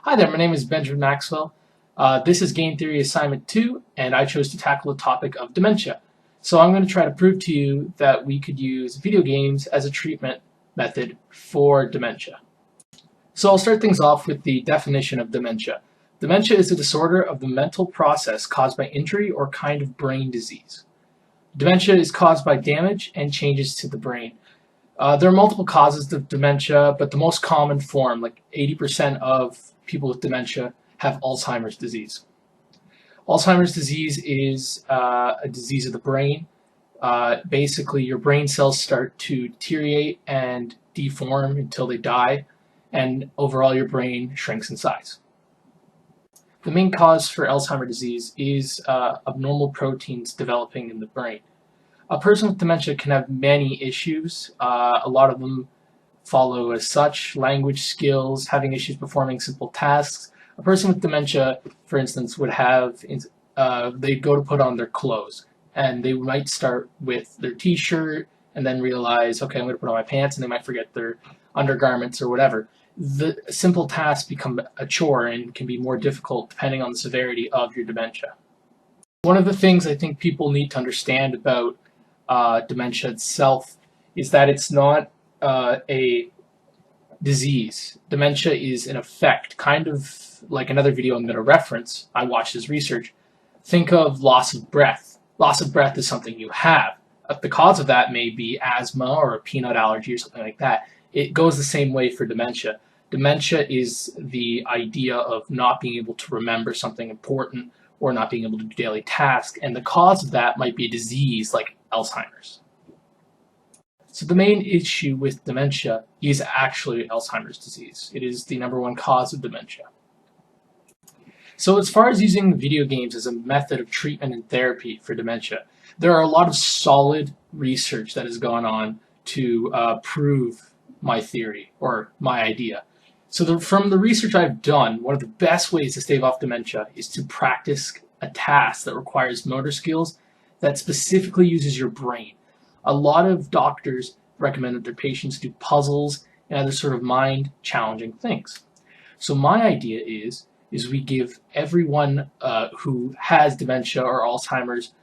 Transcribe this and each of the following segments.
Hi there, my name is Benjamin Maxwell. This is Game Theory Assignment 2, and I chose to tackle the topic of dementia. So I'm going to try to prove to you that we could use video games as a treatment method for dementia. So I'll start things off with the definition of dementia. Dementia is a disorder of the mental process caused by injury or kind of brain disease. Dementia is caused by damage and changes to the brain. There are multiple causes of dementia, but the most common form, like 80% of people with dementia, have Alzheimer's disease. Alzheimer's disease is a disease of the brain. Basically, your brain cells start to deteriorate and deform until they die, and overall your brain shrinks in size. The main cause for Alzheimer's disease is abnormal proteins developing in the brain. A person with dementia can have many issues. A lot of them follow as such: language skills, having issues performing simple tasks. A person with dementia, for instance, would have, they'd go to put on their clothes, and they might start with their t-shirt and then realize, okay, I'm going to put on my pants, and they might forget their undergarments or whatever. The simple tasks become a chore and can be more difficult depending on the severity of your dementia. One of the things I think people need to understand about dementia itself is that it's not a disease. Dementia is an effect, kind of like another video I'm going to reference. I watched this research. Think of loss of breath. Loss of breath is something you have. The cause of that may be asthma or a peanut allergy or something like that. It goes the same way for dementia. Dementia is the idea of not being able to remember something important or not being able to do daily tasks, and the cause of that might be a disease like Alzheimer's. So the main issue with dementia is actually Alzheimer's disease. It is the #1 cause of dementia. So as far as using video games as a method of treatment and therapy for dementia, there are a lot of solid research that has gone on to prove my theory or my idea. So from the research I've done, one of the best ways to stave off dementia is to practice a task that requires motor skills that specifically uses your brain. A lot of doctors recommend that their patients do puzzles and other sort of mind-challenging things. So my idea is we give everyone who has dementia or Alzheimer's,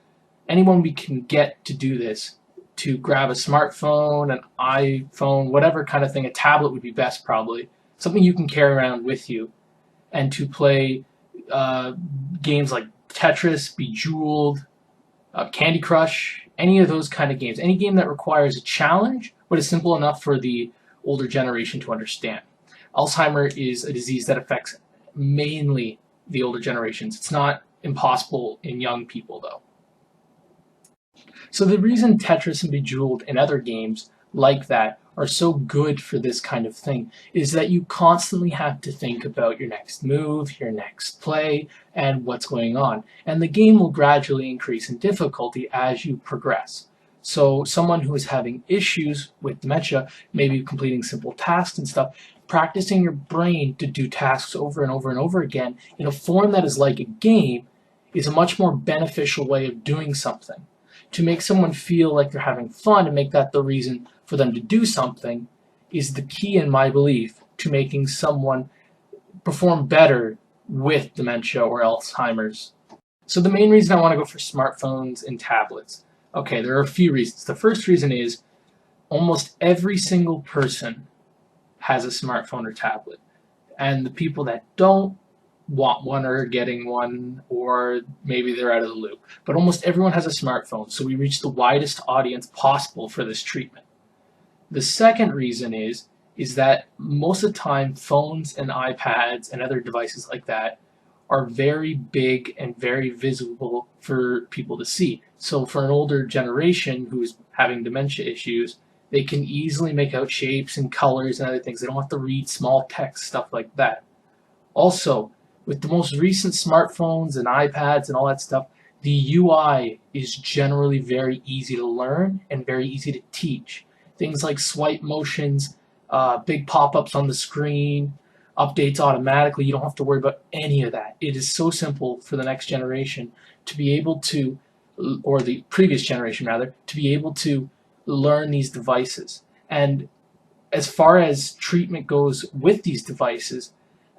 anyone we can get to do this, to grab a smartphone, an iPhone, whatever kind of thing, a tablet would be best probably, something you can carry around with you, and to play games like Tetris, Bejeweled, Candy Crush, any of those kind of games. Any game that requires a challenge, but is simple enough for the older generation to understand. Alzheimer's is a disease that affects mainly the older generations. It's not impossible in young people, though. So the reason Tetris and Bejeweled and other games like that are so good for this kind of thing is that you constantly have to think about your next move, your next play, and what's going on. And the game will gradually increase in difficulty as you progress. So someone who is having issues with dementia, maybe completing simple tasks and stuff, practicing your brain to do tasks over and over and over again in a form that is like a game is a much more beneficial way of doing something. To make someone feel like they're having fun and make that the reason for them to do something is the key, in my belief, to making someone perform better with dementia or Alzheimer's. So the main reason I want to go for smartphones and tablets. Okay, there are a few reasons. The first reason is almost every single person has a smartphone or tablet. And the people that don't want one or getting one, or maybe they're out of the loop. But almost everyone has a smartphone, so we reach the widest audience possible for this treatment. The second reason is that most of the time phones and iPads and other devices like that are very big and very visible for people to see. So for an older generation who's having dementia issues, they can easily make out shapes and colors and other things. They don't have to read small text, stuff like that. Also, with the most recent smartphones and iPads and all that stuff, the UI is generally very easy to learn and very easy to teach. Things like swipe motions, big pop-ups on the screen, updates automatically. You don't have to worry about any of that. It is so simple for the next generation to be able to, or the previous generation rather, to be able to learn these devices. And as far as treatment goes with these devices,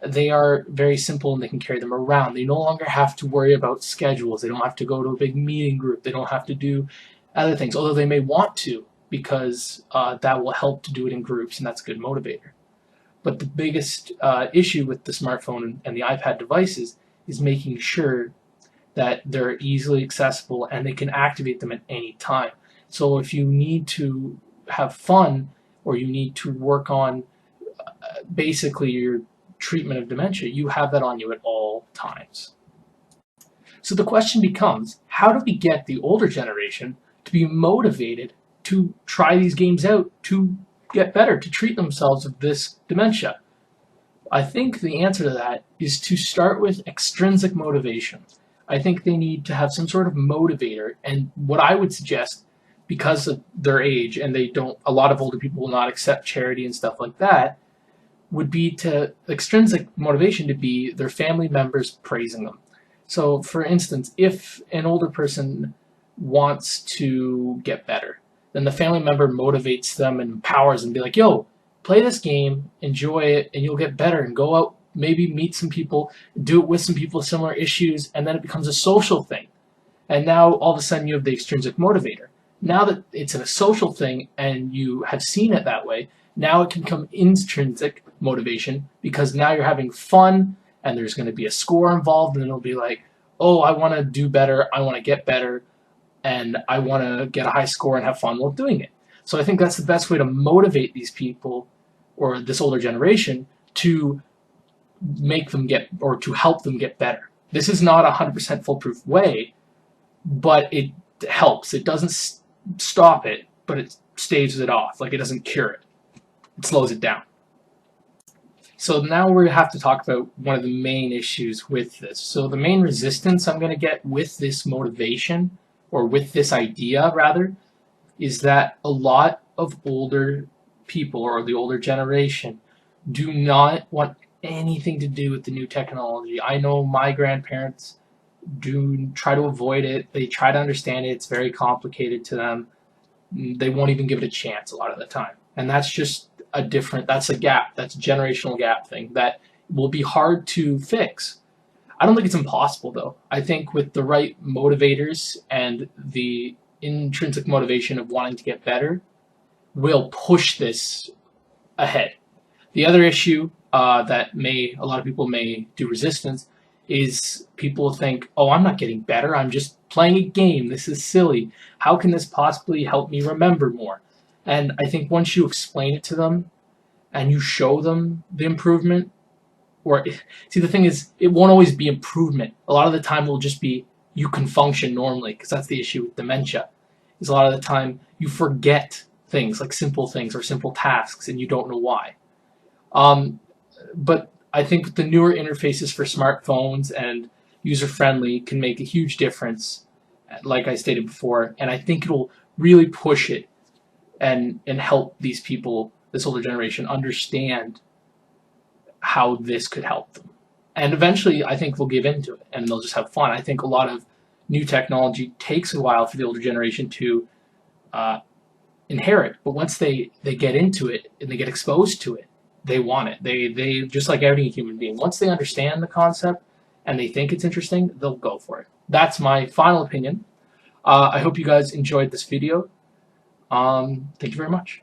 they are very simple and they can carry them around. They no longer have to worry about schedules. They don't have to go to a big meeting group. They don't have to do other things, although they may want to, because that will help to do it in groups, and that's a good motivator. But the biggest issue with the smartphone and the iPad devices is making sure that they're easily accessible and they can activate them at any time. So if you need to have fun or you need to work on basically your treatment of dementia, you have that on you at all times. So the question becomes, how do we get the older generation to be motivated to try these games out, to get better, to treat themselves of this dementia? I think the answer to that is to start with extrinsic motivation. I think they need to have some sort of motivator, and what I would suggest, because of their age, and a lot of older people will not accept charity and stuff like that, would be to extrinsic motivation to be their family members praising them. So for instance, if an older person wants to get better, then the family member motivates them and empowers them, be like, yo, play this game, enjoy it, and you'll get better, and go out, maybe meet some people, do it with some people with similar issues, and then it becomes a social thing. And now all of a sudden you have the extrinsic motivator. Now that it's a social thing and you have seen it that way, now it can become intrinsic motivation, because now you're having fun and there's going to be a score involved, and it'll be like, oh, I want to do better, I want to get better, and I want to get a high score and have fun while doing it. So I think that's the best way to motivate these people, or this older generation, to make them get, or to help them get better. This is not a 100% foolproof way, but it helps. It doesn't stop it, but it staves it off. Like, it doesn't cure it. It slows it down. So now we have to talk about one of the main issues with this. So the main resistance I'm going to get with this motivation, or with this idea rather, is that a lot of older people, or the older generation, do not want anything to do with the new technology. I know my grandparents do try to avoid it. They try to understand it. It's very complicated to them. They won't even give it a chance a lot of the time. And that's just that's a gap. That's a generational gap thing that will be hard to fix. I don't think it's impossible, though. I think with the right motivators and the intrinsic motivation of wanting to get better, we'll push this ahead. The other issue that a lot of people may do resistance is people think, oh, I'm not getting better, I'm just playing a game, this is silly. How can this possibly help me remember more? And I think once you explain it to them and you show them the improvement, see, the thing is, it won't always be improvement. A lot of the time it will just be you can function normally, because that's the issue with dementia, is a lot of the time you forget things, like simple things or simple tasks, and you don't know why. But I think the newer interfaces for smartphones and user-friendly can make a huge difference, like I stated before, and I think it'll really push it and help these people, this older generation, understand how this could help them. And eventually, I think they'll give into it, and they'll just have fun. I think a lot of new technology takes a while for the older generation to inherit, but once they get into it and they get exposed to it, they want it. They just like every human being. Once they understand the concept and they think it's interesting, they'll go for it. That's my final opinion. I hope you guys enjoyed this video. Thank you very much.